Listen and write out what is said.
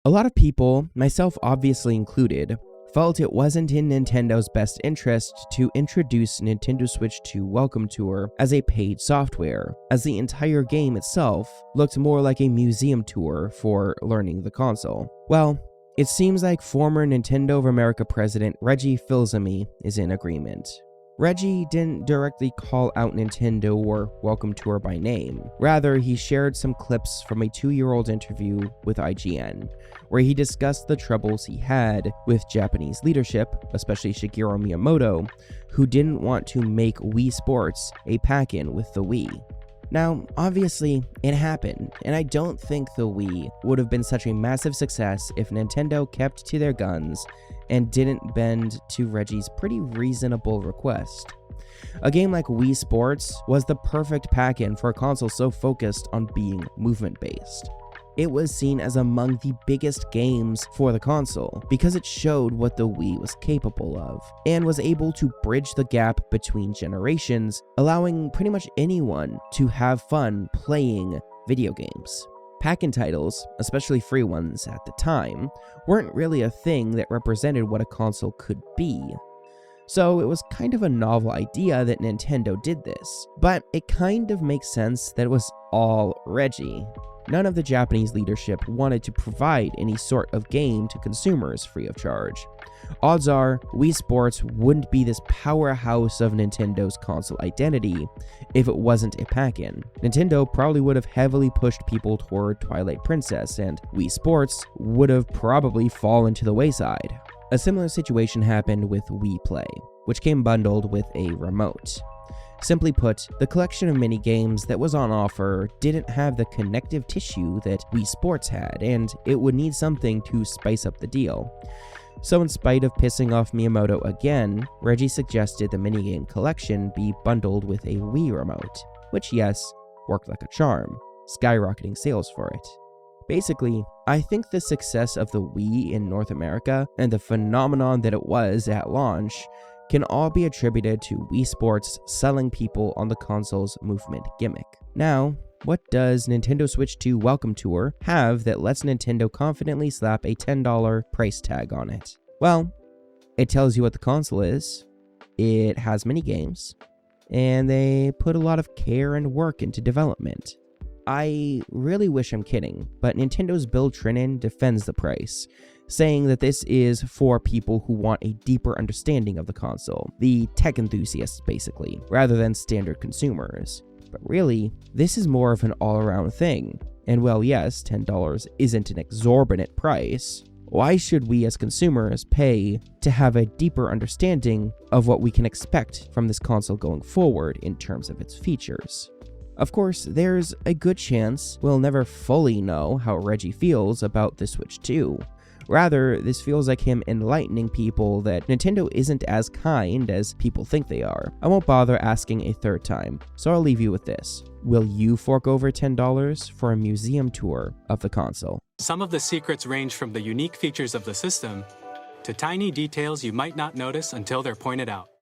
A lot of people, myself obviously included, felt it wasn't in Nintendo's best interest to introduce Nintendo Switch 2 Welcome Tour as a paid software, as the entire game itself looked more like a museum tour for learning the console. Well, it seems like former Nintendo of America president Reggie Fils-Aime is in agreement. Reggie didn't directly call out Nintendo or Welcome Tour by name. Rather, he shared some clips from a 2-year-old interview with IGN, where he discussed the troubles he had with Japanese leadership, especially Shigeru Miyamoto, who didn't want to make Wii Sports a pack-in with the Wii. Now, obviously, it happened, and I don't think the Wii would have been such a massive success if Nintendo kept to their guns and didn't bend to Reggie's pretty reasonable request. A game like Wii Sports was the perfect pack-in for a console so focused on being movement-based. It was seen as among the biggest games for the console because it showed what the Wii was capable of and was able to bridge the gap between generations, allowing pretty much anyone to have fun playing video games. Pack-in titles, especially free ones at the time, weren't really a thing that represented what a console could be. So it was kind of a novel idea that Nintendo did this, but it kind of makes sense that it was all Reggie. None of the Japanese leadership wanted to provide any sort of game to consumers free of charge. Odds are, Wii Sports wouldn't be this powerhouse of Nintendo's console identity if it wasn't a pack-in. Nintendo probably would have heavily pushed people toward Twilight Princess, and Wii Sports would have probably fallen to the wayside. A similar situation happened with Wii Play, which came bundled with a remote. Simply put, the collection of mini-games that was on offer didn't have the connective tissue that Wii Sports had, and it would need something to spice up the deal. So in spite of pissing off Miyamoto again, Reggie suggested the minigame collection be bundled with a Wii remote, which yes, worked like a charm, skyrocketing sales for it. Basically, I think the success of the Wii in North America and the phenomenon that it was at launch can all be attributed to Wii Sports selling people on the console's movement gimmick. Now, what does Nintendo Switch 2 Welcome Tour have that lets Nintendo confidently slap a $10 price tag on it? Well, it tells you what the console is, it has many games, and they put a lot of care and work into development. I really wish I'm kidding, but Nintendo's Bill Trinen defends the price, saying that this is for people who want a deeper understanding of the console, the tech enthusiasts basically, rather than standard consumers. But really, this is more of an all-around thing, and well yes, $10 isn't an exorbitant price. Why should we as consumers pay to have a deeper understanding of what we can expect from this console going forward in terms of its features? Of course, there's a good chance we'll never fully know how Reggie feels about the Switch 2. Rather, this feels like him enlightening people that Nintendo isn't as kind as people think they are. I won't bother asking a third time, so I'll leave you with this. Will you fork over $10 for a museum tour of the console? Some of the secrets range from the unique features of the system to tiny details you might not notice until they're pointed out.